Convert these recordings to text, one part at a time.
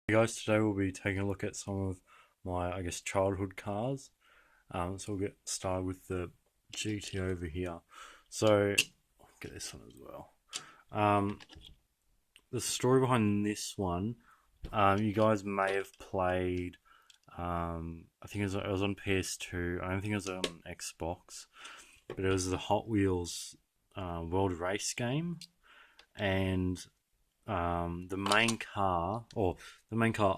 Hey guys, today we'll be taking a look at some of my, childhood cars. So we'll get started with the GT over here. So, I'll get this one as well. Um, the story behind this one, you guys may have played, I think it was on PS2, I don't think it was on Xbox, but it was the Hot Wheels World Race game. And the main car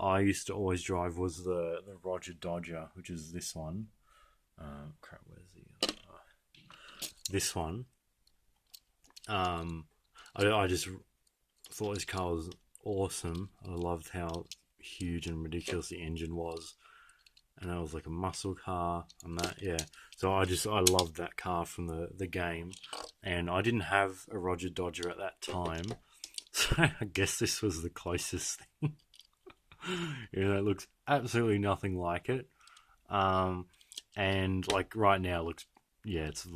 I used to always drive was the Roger Dodger, which is this one. Where's the this one? Um, I just thought this car was awesome. I loved how huge and ridiculous the engine was, and that was like a muscle car, and that yeah. So I loved that car from the game, and I didn't have a Roger Dodger at that time, so I guess this was the closest thing. It looks absolutely nothing like it. Um, and like right now, it looks yeah, it's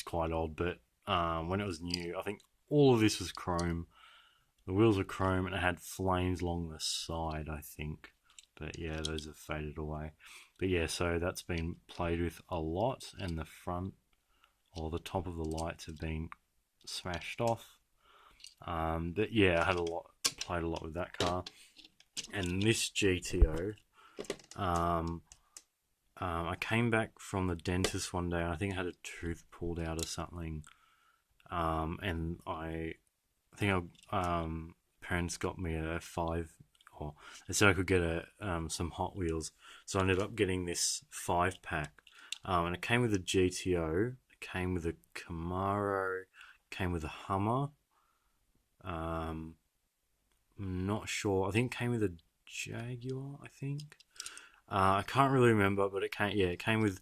quite old. But when it was new, I think all of this was chrome. The wheels were chrome, and it had flames along the side, I think. But yeah, those have faded away. But yeah, so that's been played with a lot, and the front or the top of the lights have been smashed off. But yeah, I had played a lot with that car. And this GTO, um, I came back from the dentist one day. I think I had a tooth pulled out or something, and I think parents got me a five, or they said I could get some Hot Wheels. So I ended up getting this 5 pack, and it came with a GTO, it came with a Camaro, came with a Hummer. Um, I'm not sure. I think it came with a Jaguar. I think. I can't really remember, but it came. Yeah, it came with.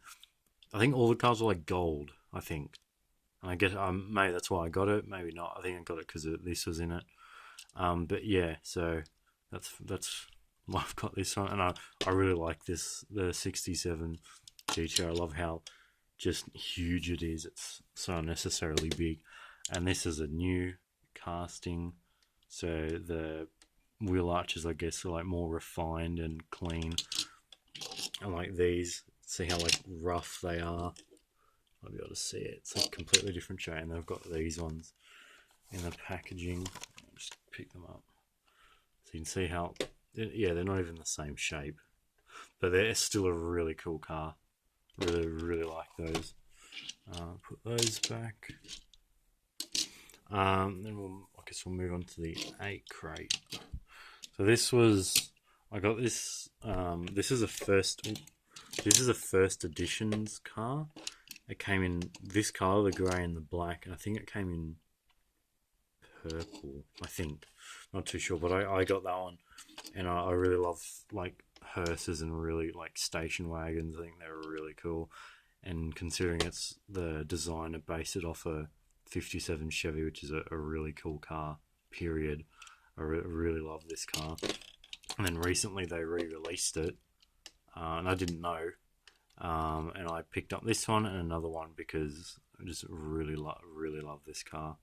I think all the cars were like gold. I think, and I guess maybe that's why I got it. Maybe not. I think I got it because this was in it. But yeah, so that's why I've got this one, and I really like this the '67 GTR. I love how just huge it is. It's so unnecessarily big, and this is a new casting, so the wheel arches I guess are like more refined and clean. And like these, see how like rough they are. I'll be able to see it. It's a completely different shade, and they've got these ones in the packaging. I'll just pick them up so you can see how. Yeah, they're not even the same shape, but they're still a really cool car. Really, really like those. Put those back. I guess we'll move on to the 8 crate. So this was, I got this. This is a first. This is a first editions car. It came in this color, the grey and the black. I think it came in purple. I think, not too sure, but I got that one, and I really love like hearses and really like station wagons. I think they're really cool, and considering it's the designer based it off a '57 Chevy, which is a really cool car. Period. Really love this car. And then recently they re-released it, and I didn't know. And I picked up this one and another one because I just really love this car.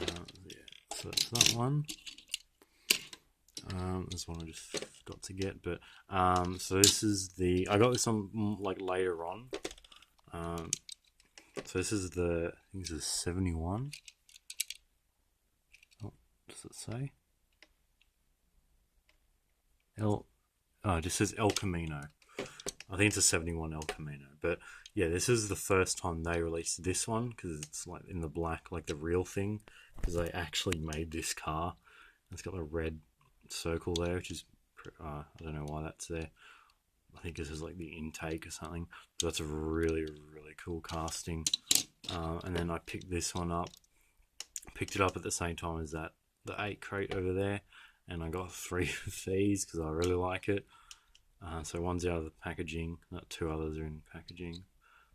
Yeah, so that's that one. This one I just got to get, but so this is the I got this on like later on. Um, so this is I think this is 71. Oh, does it say El? Oh, it just says El Camino. I think it's a 71 El Camino. But yeah, this is the first time they released this one because it's like in the black, like the real thing, because they actually made this car. It's got the red circle there, which is, I don't know why that's there. I think this is like the intake or something. But that's a really, really cool casting. And then I picked this one up, picked it up at the same time as the 8 crate over there. And I got 3 of these because I really like it. So one's out of the packaging. 2 others are in packaging.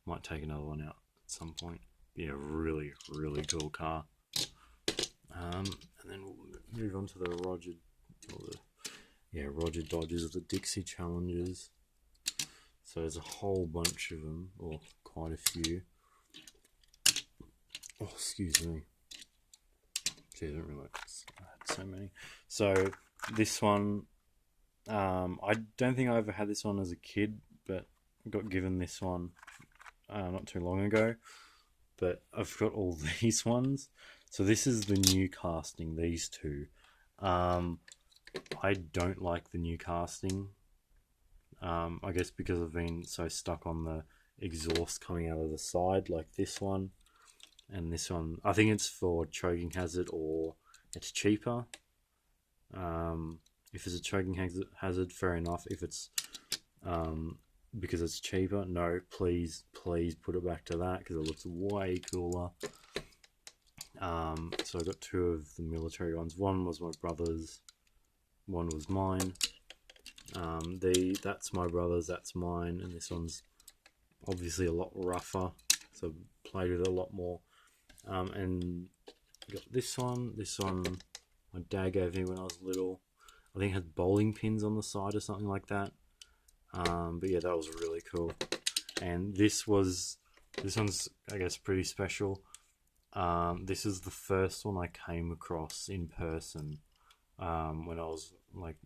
Might take another one out at some point. Yeah, really, really cool car. And then we'll move on to the Roger Dodgers, the Dixie Challengers. So there's a whole bunch of them, or quite a few. Oh, excuse me. Gee, I didn't realize I had so many. So this one I don't think I ever had this one as a kid, but got given this one not too long ago. But I've got all these ones. So this is the new casting, these two. Um, I don't like the new casting. I guess because I've been so stuck on the exhaust coming out of the side, like this one and this one. I think it's for choking hazard or it's cheaper. If it's a choking hazard, fair enough. If it's because it's cheaper, no, please put it back to that because it looks way cooler. So I got two of the military ones. One was my brother's, one was mine. That's my brother's, that's mine, and this one's obviously a lot rougher, so I played with it a lot more. And got this one. This one my dad gave me when I was little. I think it had bowling pins on the side or something like that. But yeah, that was really cool. And this one's I guess pretty special. This is the first one I came across in person when I was like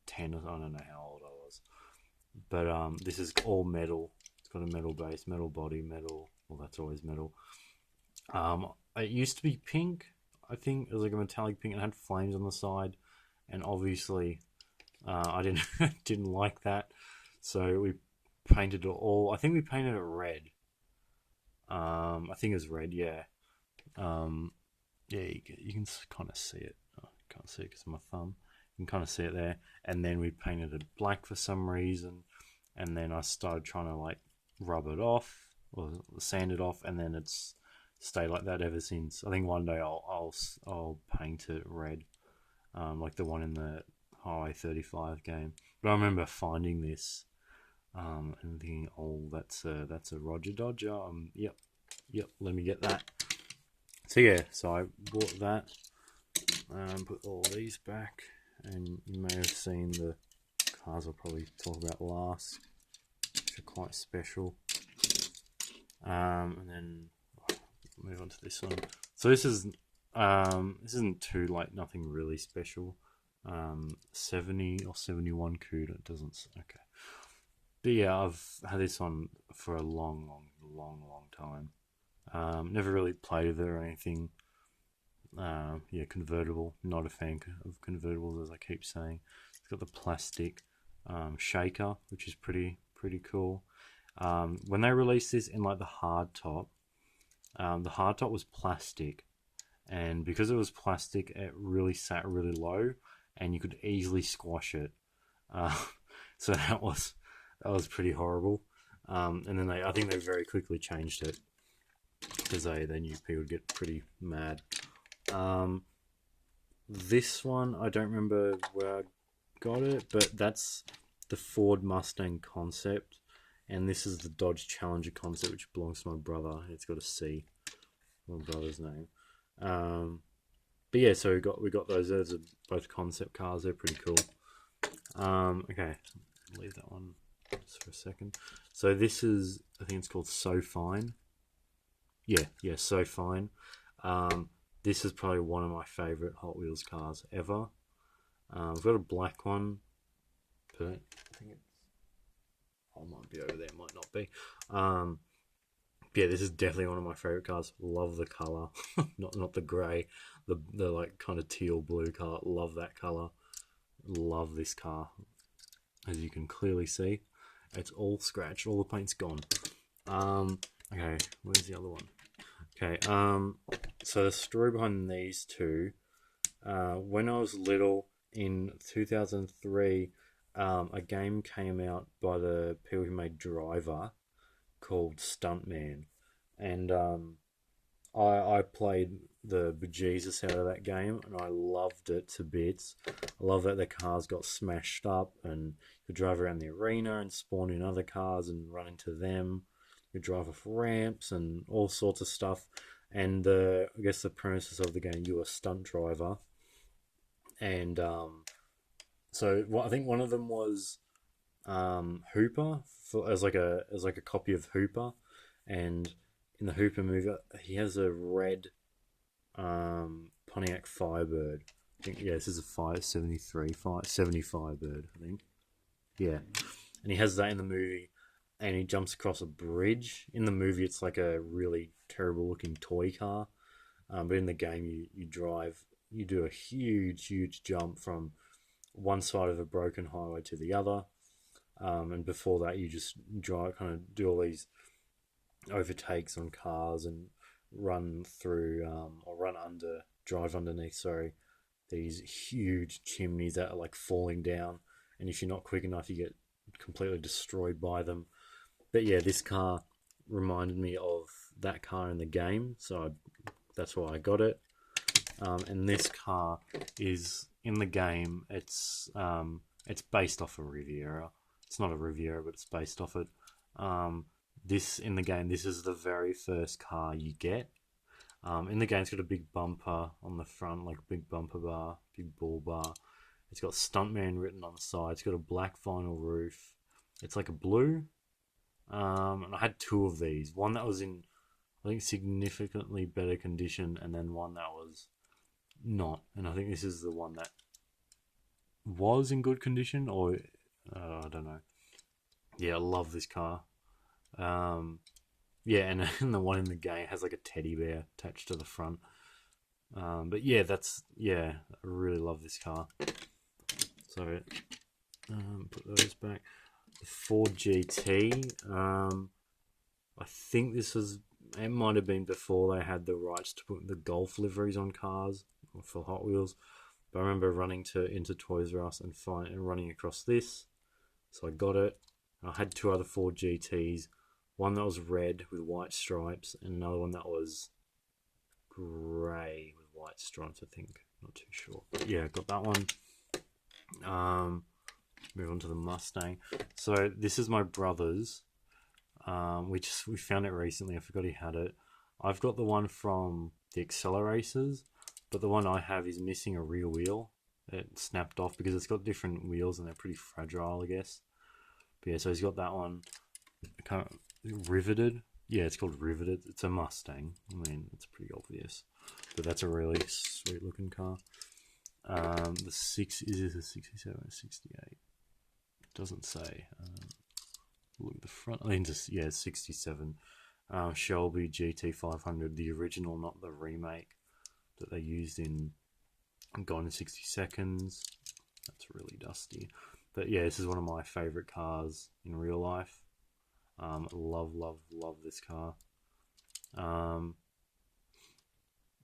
10. I don't know how old I was, but this is all metal. It's got a metal base, metal body, metal. Well, that's always metal. It used to be pink. I think it was like a metallic pink. It had flames on the side, and obviously, I didn't didn't like that. So we painted it all. I think we painted it red. I think it was red. Yeah. Yeah. You can kind of see it. Oh, I can't see it because of my thumb. You can kind of see it there. And then we painted it black for some reason. And then I started trying to like rub it off or sand it off, and then it's stayed like that ever since. I think one day I'll paint it red, like the one in the Highway 35 game. But I remember finding this, and thinking, oh, that's a Roger Dodger. Yep, let me get that. So yeah, so I bought that. Put all these back, and you may have seen the cars I'll probably talk about last, which are quite special. And then move on to this one. So this isn't too like nothing really special. 70 or 71 CUDA, it doesn't. Okay. But yeah, I've had this one for a long time. Never really played with it or anything. Yeah, convertible. Not a fan of convertibles, as I keep saying. It's got the plastic shaker, which is pretty cool. When they released this in like the hard top was plastic, and because it was plastic, it really sat really low, and you could easily squash it. Uh, so that was pretty horrible. And then I think they very quickly changed it because they knew people would get pretty mad. This one I don't remember where I got it, but that's the Ford Mustang concept, and this is the Dodge Challenger concept, which belongs to my brother. It's got a C, my brother's name. But yeah, so we got those. Those are both concept cars. They're pretty cool. Okay, leave that one just for a second. So this is, I think it's called So Fine. Yeah, So Fine. This is probably one of my favorite Hot Wheels cars ever. I've got a black one, but I think it's, oh, it might be over there, it might not be. Yeah, this is definitely one of my favorite cars. Love the color, not the grey, the like kind of teal blue color. Love that color. Love this car, as you can clearly see. It's all scratched, all the paint's gone. Okay, where's the other one? Okay, so the story behind these two, when I was little in 2003, a game came out by the people who made Driver called Stuntman, and I played the bejesus out of that game, and I loved it to bits. I love that the cars got smashed up, and you drive around the arena and spawn in other cars and run into them. You drive off ramps and all sorts of stuff. And I guess the premises of the game, you were a stunt driver, and so I think one of them was Hooper as like a copy of Hooper, and in the Hooper movie, he has a red Pontiac Firebird. I think, yeah, this is a 573, 570 Firebird, I think. Yeah, and he has that in the movie, and he jumps across a bridge. In the movie, it's like a really terrible looking toy car, but in the game, you drive, you do a huge jump from one side of a broken highway to the other. And before that, you just drive, kind of do all these overtakes on cars and run through, or run under, drive underneath, sorry, these huge chimneys that are like falling down. And if you're not quick enough, you get completely destroyed by them. But yeah, this car reminded me of that car in the game, so that's why I got it. And this car is in the game. It's based off a Riviera. It's not a Riviera, but it's based off it. Um, this in the game, this is the very first car you get. In the game, it's got a big bumper on the front, like a big bumper bar, big bull bar. It's got Stuntman written on the side. It's got a black vinyl roof. It's like a blue. And I had two of these. One that was in, I think, significantly better condition, and then one that was not. And I think this is the one that was in good condition, or I don't know. Yeah, I love this car. Um, yeah, and, and the one in the game has like a teddy bear attached to the front. But yeah, I really love this car. So put those back. The Ford GT. I think this was. It might have been before they had the rights to put the Golf liveries on cars for Hot Wheels. But I remember running into Toys R Us and running across this, so I got it. I had two other Ford GTs. One that was red with white stripes, and another one that was grey with white stripes. I think, not too sure. But yeah, got that one. Move on to the Mustang. So this is my brother's. We found it recently. I forgot he had it. I've got the one from the Acceleracers, but the one I have is missing a rear wheel. It snapped off because it's got different wheels and they're pretty fragile, I guess. But yeah, so he's got that one kind of riveted. Yeah, it's called Riveted. It's a Mustang. I mean, it's pretty obvious, but that's a really sweet looking car. The six is this a 67 or 68? It doesn't say. Look at the front. I think it's 67. Shelby GT500, the original, not the remake that they used in Gone in 60 Seconds. That's really dusty. But yeah, this is one of my favourite cars in real life. Love this car.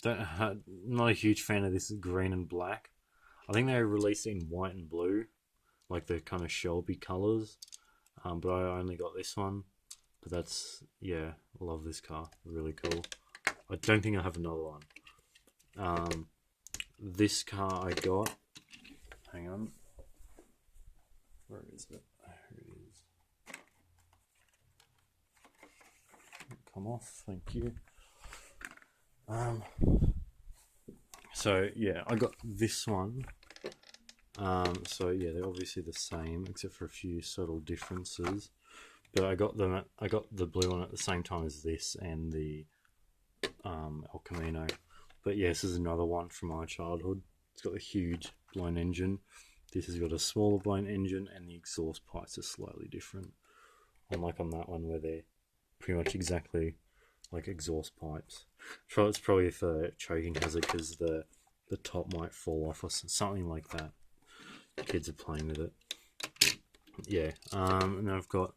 Not a huge fan of this green and black. I think they released it in white and blue, like the kind of Shelby colours. But I only got this one. But that's, yeah, love this car. Really cool. I don't think I have another one. This car I got. Hang on. Where is it? Here it is. Come off. Thank you. So yeah, I got this one. So yeah, they're obviously the same except for a few subtle differences. But I got the blue one at the same time as this and the El Camino. But yeah, this is another one from my childhood. It's got a huge blown engine. This has got a smaller blown engine, and the exhaust pipes are slightly different. Unlike on that one where they're pretty much exactly like exhaust pipes. So it's probably for choking hazard because the top might fall off or something like that. Kids are playing with it. Yeah, and I've got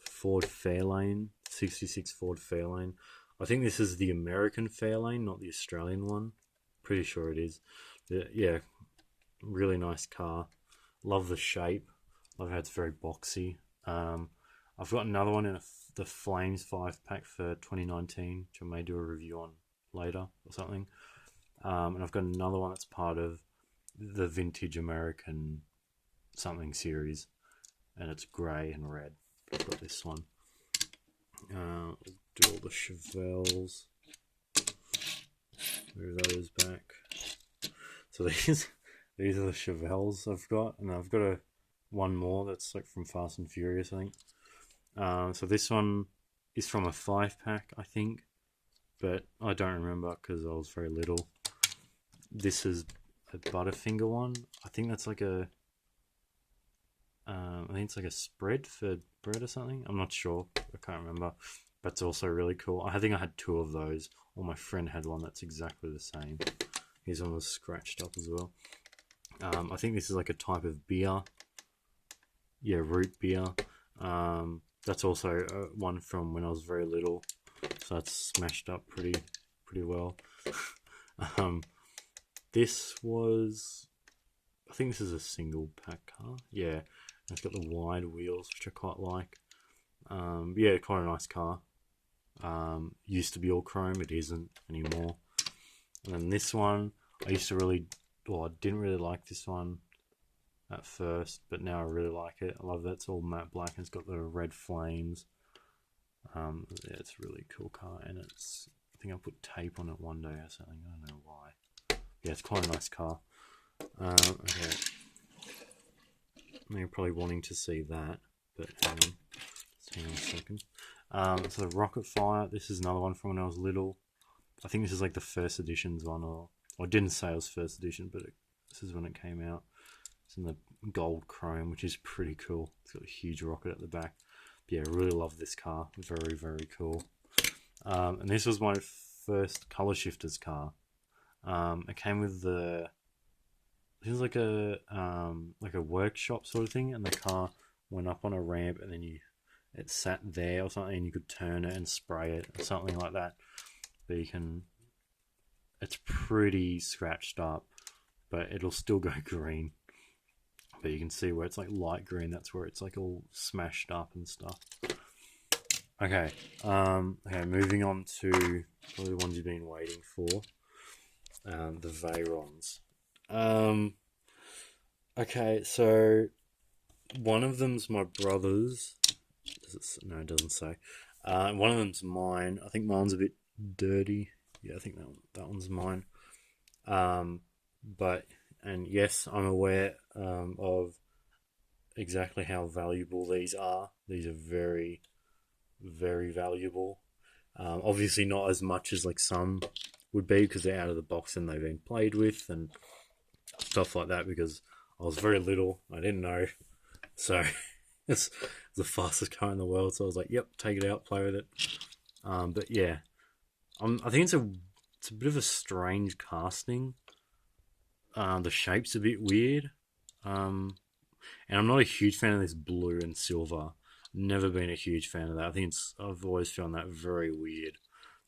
Ford Fairlane, 66 Ford Fairlane. I think this is the American Fairlane, not the Australian one. Pretty sure it is. Yeah, really nice car. Love the shape. Love how it's very boxy. I've got another one in the Flames 5-pack for 2019, which I may do a review on later or something. And I've got another one that's part of the Vintage American something series, and it's grey and red. I've got this one. Do all the Chevelles. Move those back. So these are the Chevelles I've got, and I've got one more that's like from Fast and Furious, I think. So this one is from a 5-pack, I think, but I don't remember because I was very little. This is a Butterfinger one. I think that's like a I think it's like a spread for bread or something. I'm not sure. I can't remember. That's also really cool. I think I had 2 of those. Or my friend had one that's exactly the same. His one was scratched up as well. I think this is like a type of beer. Yeah, root beer. That's also one from when I was very little. So that's smashed up pretty well. This was... I think this is a single pack car. Yeah, it's got the wide wheels, which I quite like. Yeah, quite a nice car. Used to be all chrome, it isn't anymore. And then this one, I didn't really like this one at first, but now I really like it. I love that it's all matte black and it's got the red flames. Yeah, it's a really cool car, and I think I put tape on it one day or something. I don't know why. Yeah, it's quite a nice car. Okay. You're probably wanting to see that, but hang on. Just hang on a second. So the Rocket Fire, this is another one from when I was little. I think this is like the first edition's one, or I didn't say it was first edition, but this is when it came out. It's in the gold chrome, which is pretty cool. It's got a huge rocket at the back. But yeah, I really love this car. Very, very cool. And this was my first Color Shifters car. It came with the... It was like a workshop sort of thing, and the car went up on a ramp, and then it sat there or something, and you could turn it and spray it or something like that. But it's pretty scratched up, but it'll still go green. But you can see where it's like light green, that's where it's like all smashed up and stuff. Okay, moving on to probably the ones you've been waiting for. The Veyrons. Okay, so one of them's my brother's. No, it doesn't say. One of them's mine. I think mine's a bit dirty. Yeah, I think that one's mine. And yes, I'm aware of exactly how valuable these are. These are very, very valuable. Obviously not as much as like some would be, because they're out of the box and they've been played with and stuff like that, because I was very little. I didn't know. So it's the fastest car in the world. So I was like, yep, take it out, play with it. But yeah, I think it's a bit of a strange casting. The shape's a bit weird. And I'm not a huge fan of this blue and silver. Never been a huge fan of that. I've always found that very weird.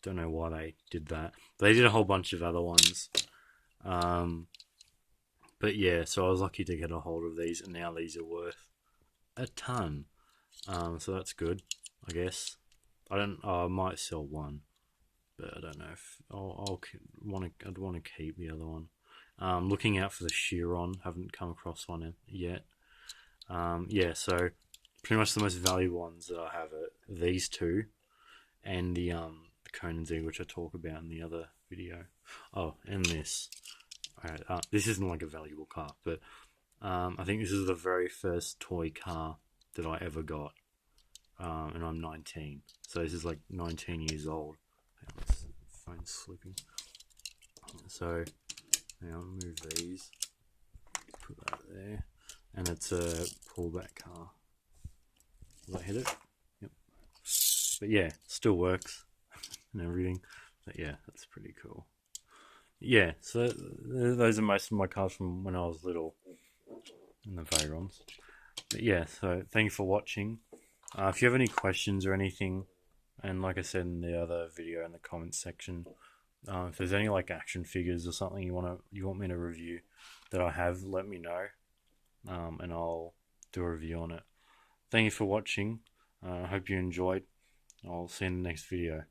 Don't know why they did that. They did a whole bunch of other ones. But yeah, so I was lucky to get a hold of these, and now these are worth a ton. So that's good, I guess. I might sell one, but I don't know if I'd want to keep the other one. Looking out for the Chiron. Haven't come across one yet. Yeah, so pretty much the most valuable ones that I have are these two, and the Koenigsegg, which I talk about in the other video. Oh, and this. Alright, this isn't like a valuable car, but I think this is the very first toy car that I ever got, and I'm 19, so this is like 19 years old. This phone's slipping. So now I'll move these, put that there, and it's a pullback car. Will I hit it? Yep. But yeah, still works and everything. But yeah, that's pretty cool. Yeah, so those are most of my cars from when I was little in the Veyrons. But yeah, so thank you for watching. If you have any questions or anything, and like I said in the other video in the comments section, if there's any like action figures or something you want me to review that I have, let me know, and I'll do a review on it. Thank you for watching. I hope you enjoyed. I'll see you in the next video.